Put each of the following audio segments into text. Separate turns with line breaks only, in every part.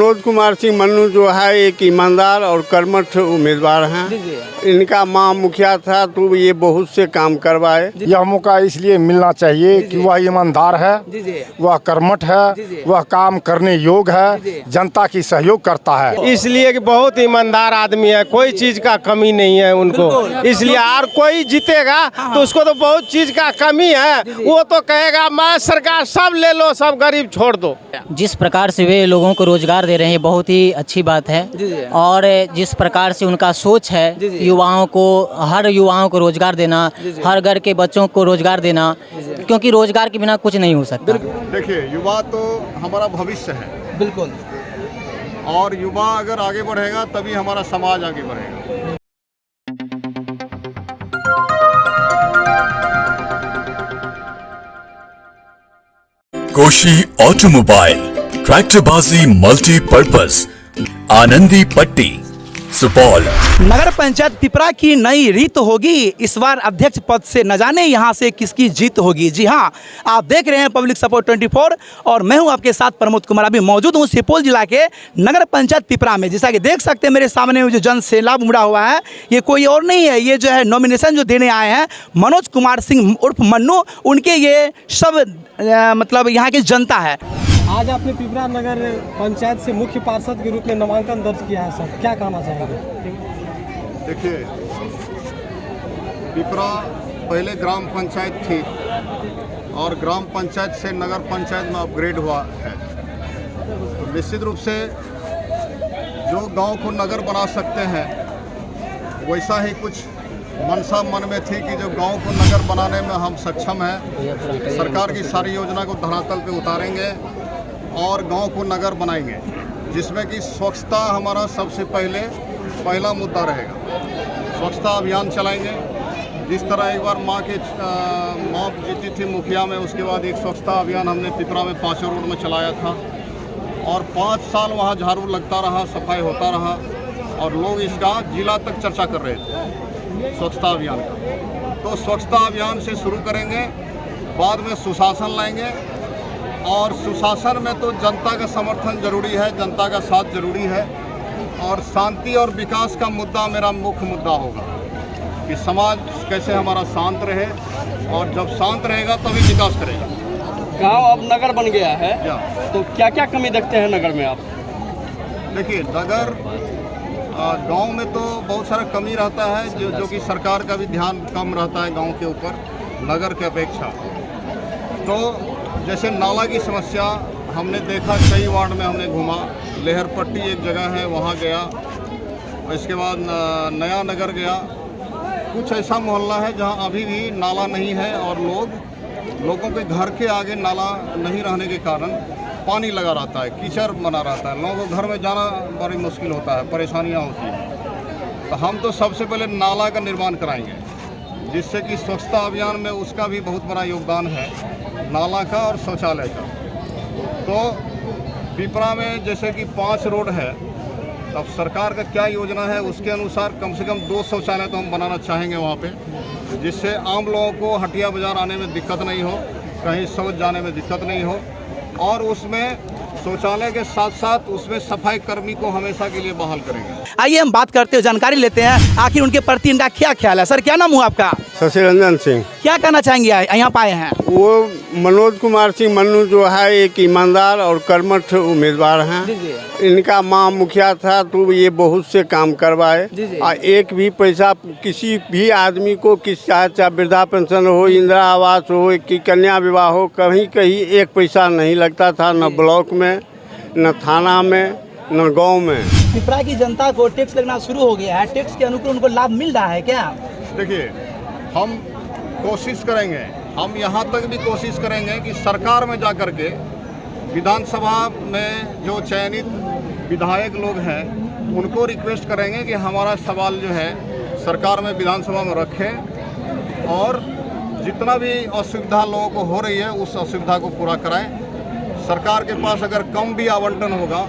मनोज कुमार सिंह मन्नू जो है एक ईमानदार और कर्मठ उम्मीदवार हैं। इनका मां मुखिया था तो ये बहुत से काम करवाए।
यह मौका इसलिए मिलना चाहिए कि वह ईमानदार है, वह कर्मठ है, वह काम करने योग्य है, जनता की सहयोग करता है।
इसलिए कि बहुत ईमानदार आदमी है, कोई चीज का कमी नहीं है उनको, इसलिए और कोई जीतेगा तो उसको तो बहुत चीज का कमी है, वो तो कहेगा मैं सरकार सब ले लो, सब गरीब छोड़ दो।
जिस प्रकार से वे लोगों को रोजगार दे रहे हैं बहुत ही अच्छी बात है, और जिस प्रकार से उनका सोच है युवाओं को, हर युवाओं को रोजगार देना, हर घर के बच्चों को रोजगार देना, क्योंकि रोजगार के बिना कुछ नहीं हो सकता।
देखिए, युवा तो हमारा भविष्य है, बिल्कुल, और युवा अगर आगे बढ़ेगा तभी हमारा समाज आगे बढ़ेगा।
कोशी ऑटोमोबाइल, ट्रैक्टरबाजी मल्टीपर्पज, आनंदी पट्टी, सुपौल।
नगर पंचायत पिपरा की नई रीत होगी, इस बार अध्यक्ष पद से न जाने यहां से किसकी जीत होगी। जी हां, आप देख रहे हैं पब्लिक सपोर्ट 24 और मैं हूं आपके साथ प्रमोद कुमार। अभी मौजूद हूं सुपौल जिला के नगर पंचायत पिपरा में। जैसा कि देख सकते हैं मेरे सामने जो जन सैलाब उमड़ा हुआ है, ये कोई और नहीं है, ये जो है नॉमिनेशन जो देने आए हैं मनोज कुमार सिंह उर्फ मन्नू, उनके ये सब मतलब यहाँ की जनता है।
आज आपने पिपरा नगर पंचायत से मुख्य पार्षद के रूप में नामांकन दर्ज किया है सर, क्या कहना चाहेंगे?
देखिए, पिपरा पहले ग्राम पंचायत थी और ग्राम पंचायत से नगर पंचायत में अपग्रेड हुआ है। तो निश्चित रूप से जो गांव को नगर बना सकते हैं वैसा ही कुछ मनसा मन में थी कि जो गांव को नगर बनाने में हम सक्षम हैं। सरकार की सारी योजना को धरातल पे उतारेंगे और गांव को नगर बनाएंगे, जिसमें कि स्वच्छता हमारा सबसे पहला मुद्दा रहेगा। स्वच्छता अभियान चलाएंगे, जिस तरह एक बार माँ जीती थी मुखिया में, उसके बाद एक स्वच्छता अभियान हमने पिपरा में 5 रोड में चलाया था और 5 साल वहाँ झाड़ू लगता रहा, सफाई होता रहा और लोग इसका जिला तक चर्चा कर रहे थे स्वच्छता अभियान का। तो स्वच्छता अभियान से शुरू करेंगे, बाद में सुशासन लाएंगे और सुशासन में तो जनता का समर्थन जरूरी है, जनता का साथ जरूरी है और शांति और विकास का मुद्दा मेरा मुख्य मुद्दा होगा कि समाज कैसे हमारा शांत रहे और जब शांत रहेगा तभी विकास करेगा।
गांव अब नगर बन गया है, तो क्या क्या कमी देखते हैं नगर में आप?
देखिए, नगर गांव में तो बहुत सारा कमी रहता है जो कि सरकार का भी ध्यान कम रहता है गांव के ऊपर नगर के अपेक्षा। तो जैसे नाला की समस्या हमने देखा, कई वार्ड में हमने घूमा, लेहर पट्टी एक जगह है वहाँ गया, इसके बाद नया नगर गया। कुछ ऐसा मोहल्ला है जहाँ अभी भी नाला नहीं है और लोगों के घर के आगे नाला नहीं रहने के कारण पानी लगा रहता है, कीचड़ बना रहता है, लोगों को घर में जाना बड़ी मुश्किल होता है, परेशानियाँ होती हैं। तो हम तो सबसे पहले नाला का निर्माण कराएंगे, जिससे कि स्वच्छता अभियान में उसका भी बहुत बड़ा योगदान है, नाला का और शौचालय का। तो पिपरा में जैसे कि 5 रोड है, अब सरकार का क्या योजना है उसके अनुसार कम से कम 2 शौचालय तो हम बनाना चाहेंगे वहाँ पे, जिससे आम लोगों को हटिया बाज़ार आने में दिक्कत नहीं हो, कहीं शौच जाने में दिक्कत नहीं हो और उसमें शौचालय के साथ साथ उसमें सफाई कर्मी को हमेशा के लिए बहाल करेंगे।
आइए हम बात करते हैं, जानकारी लेते हैं आखिर उनके प्रति इनका क्या ख्याल है। सर, क्या नाम हुआ आपका?
शशि रंजन सिंह।
क्या कहना चाहेंगे यहाँ पाए हैं?
वो मनोज कुमार सिंह मन्नू जो है एक ईमानदार और कर्मठ उम्मीदवार हैं। इनका मां मुखिया था तो ये बहुत से काम करवाए और एक भी पैसा किसी भी आदमी को चाहे वृद्धा पेंशन हो, इंदिरा आवास हो कि कन्या विवाह हो, कहीं एक पैसा नहीं लगता था, न ब्लॉक में, न थाना में, न गांव में।
पिपरा की जनता को टैक्स लगना शुरू हो गया है, टैक्स के अनुकूल उनको लाभ मिल रहा है क्या?
देखिए, हम कोशिश करेंगे, हम यहाँ तक भी कोशिश करेंगे कि सरकार में जा कर के विधानसभा में जो चयनित विधायक लोग हैं उनको रिक्वेस्ट करेंगे कि हमारा सवाल जो है सरकार में विधानसभा में रखें और जितना भी असुविधा लोगों को हो रही है उस असुविधा को पूरा कराएं। सरकार के पास अगर कम भी आवंटन होगा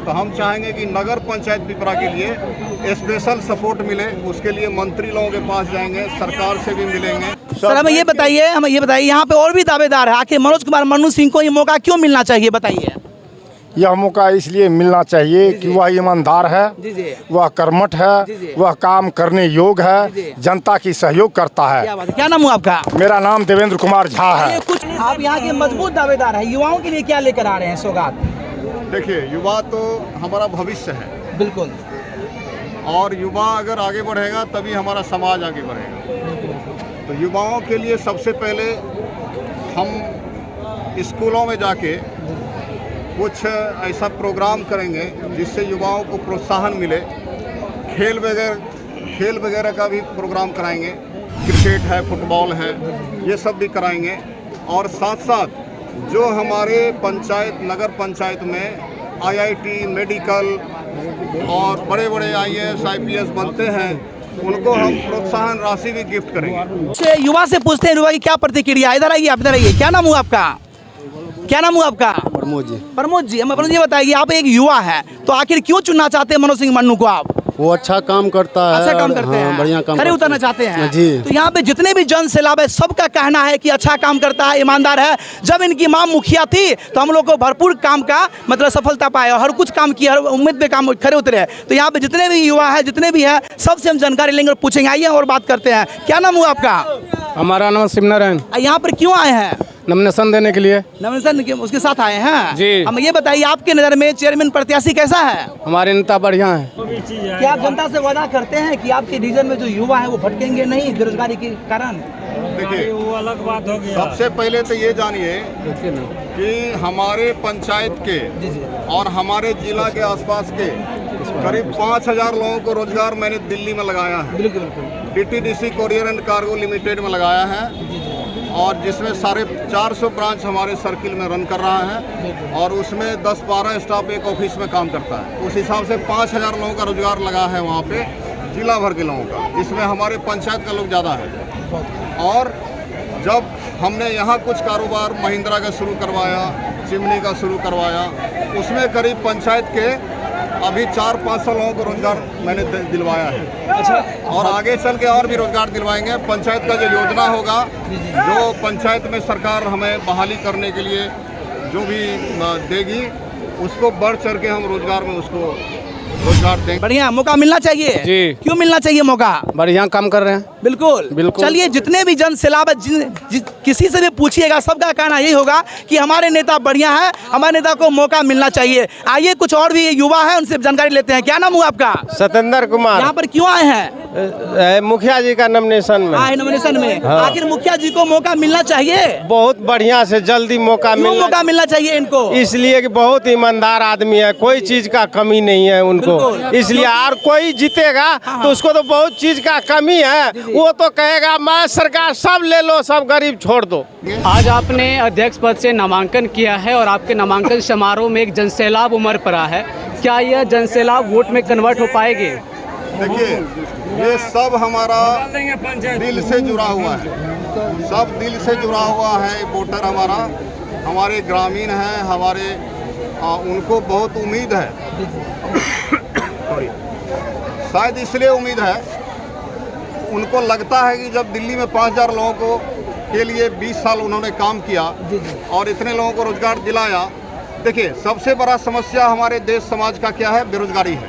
तो हम चाहेंगे कि नगर पंचायत पिपरा के लिए स्पेशल सपोर्ट मिले, उसके लिए मंत्री लोगों के पास जाएंगे, सरकार से भी मिलेंगे।
सर, हमें ये बताइए यहाँ पे और भी दावेदार है, आखिर मनोज कुमार मन्नू सिंह को ये मौका क्यों मिलना चाहिए, बताइए।
यह मौका इसलिए मिलना चाहिए कि वह ईमानदार है, वह कर्मठ है, वह काम करने योग्य है, जनता की सहयोग करता है।
क्या बात है, क्या नाम हुआ आपका?
मेरा नाम देवेंद्र कुमार झा है।
कुछ आप यहाँ के मजबूत दावेदार हैं, युवाओं के लिए क्या लेकर आ रहे हैं सौगात?
देखिए, युवा तो हमारा भविष्य है।
बिल्कुल।
और युवा अगर आगे बढ़ेगा तभी हमारा समाज आगे बढ़ेगा। तो युवाओं के लिए सबसे पहले हम स्कूलों में जाके कुछ ऐसा प्रोग्राम करेंगे जिससे युवाओं को प्रोत्साहन मिले। खेल वगैरह का भी प्रोग्राम कराएंगे, क्रिकेट है, फुटबॉल है, ये सब भी कराएंगे। और साथ साथ जो हमारे पंचायत, नगर पंचायत में IIT, मेडिकल और बड़े बड़े IAS, IPS बनते हैं, उनको हम प्रोत्साहन राशि भी गिफ्ट करेंगे।
युवा से पूछते हैं युवा की क्या प्रतिक्रिया। इधर आइए, आप इधर आइए। क्या नाम हुआ आपका? क्या नाम हुआ आपका?
प्रमोद जी।
प्रमोद जी, हमें प्रमोद जी बताइए, आप एक युवा हैं तो आखिर क्यों चुनना चाहते हैं मनोज सिंह मन्नू को? आप
वो अच्छा काम करता है,
अच्छा काम करते हैं,
बढ़िया काम
खरे उतरना चाहते हैं
जी।
तो यहाँ पे जितने भी जन सैलाब है सबका कहना है कि अच्छा काम करता है, ईमानदार है। जब इनकी मां मुखिया थी तो हम लोग को भरपूर काम का मतलब सफलता पाए, हर कुछ काम किया, हर उम्मीद पे काम खरे उतरे। तो यहाँ पे जितने भी युवा है, जितने भी है, सबसे हम जानकारी लेंगे और पूछेंगे। आइए और बात करते हैं। क्या नाम हुआ आपका?
हमारा नाम शिवनारायण।
यहाँ पर क्यों आए हैं?
नॉमिनेशन देने के लिए।
नॉमिनेशन उसके साथ आए हैं
जी।
हम ये बताइए, आपके नज़र में चेयरमैन प्रत्याशी कैसा है?
हमारे नेता बढ़िया हैं।
क्या आप जनता से वादा करते हैं कि आपके रीजन में जो युवा है वो भटकेंगे नहीं बेरोजगारी के कारण?
देखिए, वो अलग बात हो गया। सबसे पहले तो ये जानिए कि हमारे पंचायत के और हमारे जिला के आसपास के करीब 5000 लोगों को रोजगार मैंने दिल्ली में लगाया है। DTDC courier and cargo limited में लगाया है, और जिसमें 450 ब्रांच हमारे सर्किल में रन कर रहा है, और उसमें 10-12 स्टाफ एक ऑफिस में काम करता है। उस हिसाब से 5000 लोगों का रोजगार लगा है वहाँ पे, जिला भर के लोगों का, जिसमें हमारे पंचायत का लोग ज़्यादा है। और जब हमने यहाँ कुछ कारोबार महिंद्रा का शुरू करवाया, चिमनी का शुरू करवाया, उसमें करीब पंचायत के अभी 400-500 लोगों को रोजगार मैंने दिलवाया है। अच्छा। और आगे चल के और भी रोजगार दिलवाएंगे। पंचायत का जो योजना होगा, जो पंचायत में सरकार हमें बहाली करने के लिए जो भी देगी, उसको बढ़ चढ़ के हम रोजगार में उसको रोजगार देंगे।
बढ़िया मौका मिलना चाहिए
जी।
क्यों मिलना चाहिए मौका?
बढ़िया काम कर रहे हैं।
बिल्कुल
बिल्कुल।
चलिए, जितने भी जन सैलाब किसी से भी पूछिएगा, सबका कहना यही होगा कि हमारे नेता बढ़िया है, हमारे नेता को मौका मिलना चाहिए। आइए कुछ और भी युवा है, उनसे जानकारी लेते हैं। क्या नाम हुआ आपका?
सतेंद्र कुमार।
यहाँ पर क्यों आए हैं?
मुखिया जी का नॉमिनेशन में।
नॉमिनेशन में। हाँ। आखिर मुखिया जी को मौका मिलना चाहिए?
बहुत बढ़िया से जल्दी मौका
मिलना चाहिए इनको,
इसलिए कि बहुत ईमानदार आदमी है, कोई चीज का कमी नहीं है उनको। इसलिए और कोई जीतेगा तो उसको तो बहुत चीज का कमी है, वो तो कहेगा मैं सरकार सब ले लो, सब गरीब छोड़ दो।
आज आपने अध्यक्ष पद से नामांकन किया है और आपके नामांकन समारोह में एक जनसैलाब उमड़ पड़ा है। क्या यह जनसैलाब वोट में कन्वर्ट हो पाएगी?
देखिए, ये सब हमारा दिल से जुड़ा हुआ है, सब दिल से जुड़ा हुआ है। वोटर हमारे ग्रामीण हैं, हमारे उनको बहुत उम्मीद है। शायद इसलिए उम्मीद है, उनको लगता है कि जब दिल्ली में 5000 लोगों को के लिए 20 साल उन्होंने काम किया और इतने लोगों को रोजगार दिलाया। देखिए, सबसे बड़ा समस्या हमारे देश समाज का क्या है? बेरोजगारी है।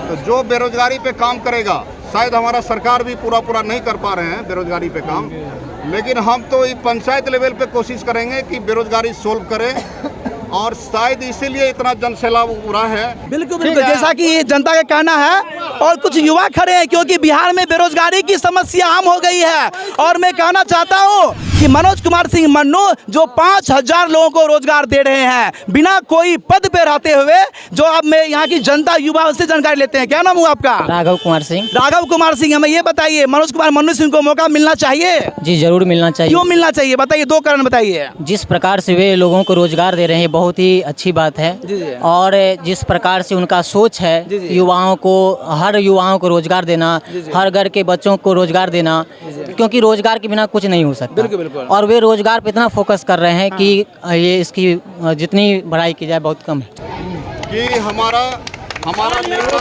तो जो बेरोजगारी पे काम करेगा, शायद हमारा सरकार भी पूरा नहीं कर पा रहे हैं बेरोजगारी पे काम, लेकिन हम तो पंचायत लेवल पे कोशिश करेंगे कि बेरोजगारी सोल्व करें, और शायद इसीलिए इतना जनसैलाब उड़ा है।
बिल्कुल बिल्कुल, जैसा कि ये जनता का कहना है। और कुछ युवा खड़े हैं क्योंकि बिहार में बेरोजगारी की समस्या आम हो गई है। और मैं कहना चाहता हूँ कि मनोज कुमार सिंह मन्नू जो 5000 लोगों को रोजगार दे रहे हैं बिना कोई पद पे रहते हुए, जो अब मैं यहाँ की जनता युवा से जानकारी लेते हैं। क्या नाम हुआ आपका?
राघव कुमार सिंह।
राघव कुमार सिंह, हमें ये बताइए, मनोज कुमार मन्नू सिंह को मौका मिलना चाहिए?
जी जरूर मिलना चाहिए।
क्यों मिलना चाहिए बताइए, 2 कारण बताइए।
जिस प्रकार से वे लोगों को रोजगार दे रहे हैं बहुत ही अच्छी बात है, और जिस प्रकार से उनका सोच है, युवाओं को, हर युवाओं को रोजगार देना, हर घर के बच्चों को रोजगार देना, क्योंकि रोजगार के बिना कुछ नहीं हो सकता। और वे रोजगार पे इतना फोकस कर रहे हैं कि ये इसकी जितनी बढ़ाई की जाए बहुत कम है।
कि हमारा नेता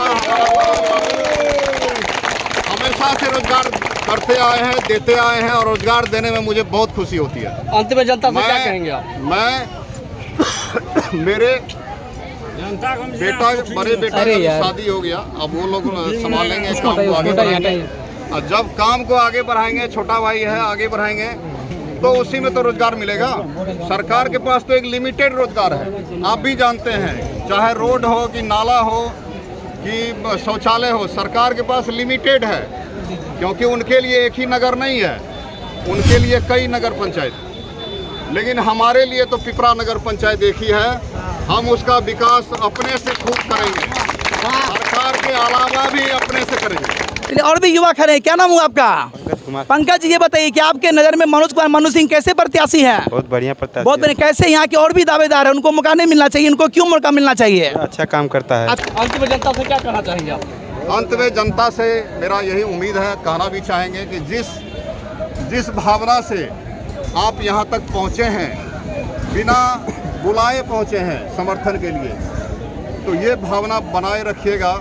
हमेशा से रोजगार करते आए हैं, देते आए हैं, और रोजगार देने में मुझे बहुत खुशी होती है।
अंत में जनता से क्या कहेंगे आप?
मैं मेरे बेटा बड़े बेटा का शादी हो गया, अब वो लोग संभालेंगे काम को आगे बढ़ाएंगे। और जब काम को आगे बढ़ाएंगे, छोटा भाई है आगे बढ़ाएंगे, तो उसी में तो रोजगार मिलेगा। सरकार के पास तो एक लिमिटेड रोजगार है, आप भी जानते हैं, चाहे रोड हो कि नाला हो कि शौचालय हो, सरकार के पास लिमिटेड है, क्योंकि उनके लिए एक ही नगर नहीं है, उनके लिए कई नगर पंचायत। लेकिन हमारे लिए तो पिपरा नगर पंचायत एक ही है, हम उसका विकास अपने से खूब करेंगे, सरकार के अलावा भी अपने से करेंगे।
और भी युवा खड़े हैं, क्या नाम हुआ आपका? पंकज जी, ये बताइए कि आपके नज़र में मनोज कुमार मनु सिंह कैसे प्रत्याशी हैं?
बहुत बढ़िया प्रत्याशी,
बहुत बढ़िया। कैसे यहाँ के और भी दावेदार है, उनको मौका नहीं मिलना चाहिए, इनको क्यों मौका मिलना चाहिए?
अच्छा काम करता है।
अंत में जनता से क्या कहना चाहेंगे आप?
अंत में जनता से मेरा यही उम्मीद है, कहना भी चाहेंगे कि जिस भावना से आप यहाँ तक पहुँचे हैं, बिना बुलाए पहुँचे हैं समर्थन के लिए, तो ये भावना बनाए रखिएगा।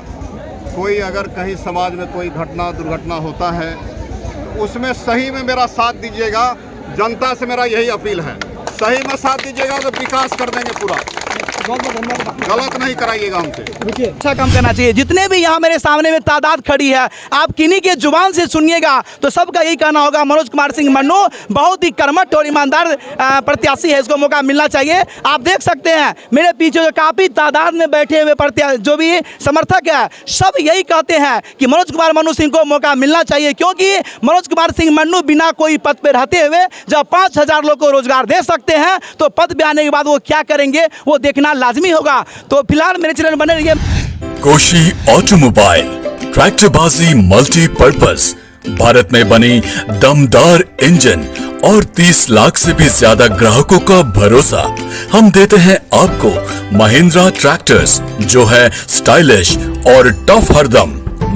कोई अगर कहीं समाज में कोई घटना दुर्घटना होता है, तो उसमें सही में मेरा साथ दीजिएगा। जनता से मेरा यही अपील है, सही में साथ दीजिएगा तो विकास कर देंगे पूरा, गलत नहीं कराइएगा हमसे।
अच्छा काम करना चाहिए। जितने भी यहाँ मेरे सामने में तादाद खड़ी है, आप किन्हीं के जुबान से सुनिएगा तो सबका यही कहना होगा, मनोज कुमार सिंह मन्नू बहुत ही कर्मठ और ईमानदार प्रत्याशी है, इसको मौका मिलना चाहिए। आप देख सकते हैं मेरे पीछे जो काफ़ी तादाद में बैठे हुए जो भी समर्थक है, सब यही कहते हैं कि मनोज कुमार मन्नू सिंह को मौका मिलना चाहिए, क्योंकि मनोज कुमार सिंह मन्नू बिना कोई पद पर रहते हुए जब 5000 लोग को रोजगार दे सकते हैं, तो पद पे आने के बाद वो क्या करेंगे वो देखना लाजमी होगा। तो फिलहाल मेरे चैनल बने रहिए।
कोशी ऑटोमोबाइल, ट्रैक्टरबाजी मल्टीपर्पज, भारत में बनी दमदार इंजन और 30 लाख से भी ज्यादा ग्राहकों का भरोसा। हम देते हैं आपको महिंद्रा ट्रैक्टर्स, जो है स्टाइलिश और टफ हरदम।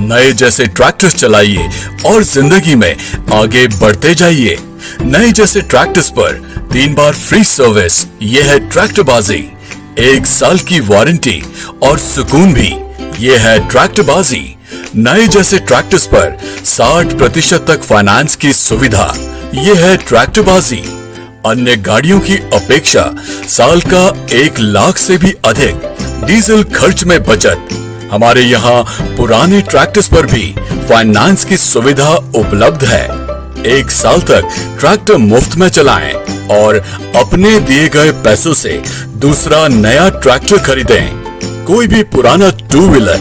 नए जैसे ट्रैक्टर्स चलाइए और जिंदगी में आगे बढ़ते जाइए। नए जैसे ट्रैक्टर्स पर 3 बार फ्री सर्विस, ये है ट्रैक्टरबाजी। 1 साल की वारंटी और सुकून भी, ये है ट्रैक्टरबाजी। नए जैसे ट्रैक्टर्स पर 60% तक फाइनेंस की सुविधा, ये है ट्रैक्टरबाजी। अन्य गाड़ियों की अपेक्षा साल का 1 लाख से भी अधिक डीजल खर्च में बचत। हमारे यहाँ पुराने ट्रैक्टर्स पर भी फाइनेंस की सुविधा उपलब्ध है। 1 साल तक ट्रैक्टर मुफ्त में चलाएं और अपने दिए गए पैसों से दूसरा नया ट्रैक्टर खरीदें। कोई भी पुराना 2 व्हीलर,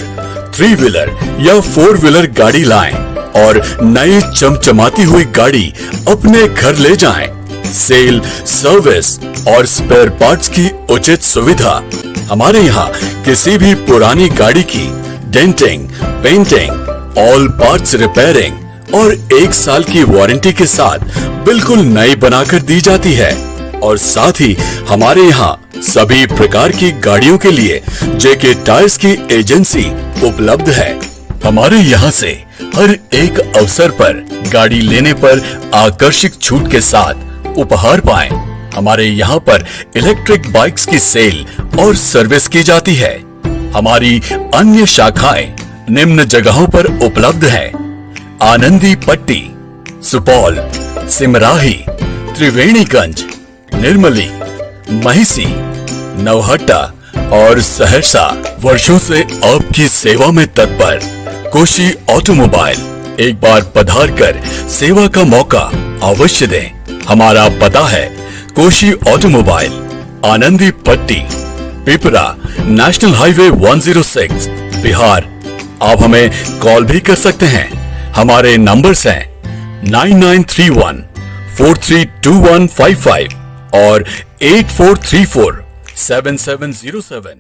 3 व्हीलर या 4 व्हीलर गाड़ी लाएं और नई चमचमाती हुई गाड़ी अपने घर ले जाएं। सेल, सर्विस और स्पेयर पार्ट्स की उचित सुविधा। हमारे यहाँ किसी भी पुरानी गाड़ी की denting, painting, all parts repairing और 1 साल की वारंटी के साथ बिल्कुल नई बनाकर दी जाती है। और साथ ही हमारे यहाँ सभी प्रकार की गाड़ियों के लिए जेके टायर्स की एजेंसी उपलब्ध है। हमारे यहाँ से हर एक अवसर पर गाड़ी लेने पर आकर्षक छूट के साथ उपहार पाएं। हमारे यहाँ पर इलेक्ट्रिक बाइक्स की सेल और सर्विस की जाती है। हमारी अन्य शाखाएं निम्न जगहों पर उपलब्ध है: आनंदी पट्टी, सुपौल, सिमराही, त्रिवेणीगंज, निर्मली, महिसी, नौहट्टा और सहरसा। वर्षों से आपकी सेवा में तत्पर कोशी ऑटोमोबाइल एक बार पधार कर सेवा का मौका अवश्य दें। हमारा पता है कोशी ऑटोमोबाइल, आनंदी पट्टी, पिपरा, नेशनल हाईवे 106, बिहार। आप हमें कॉल भी कर सकते हैं। हमारे नंबर्स हैं 9931 432155 और 8434 770727।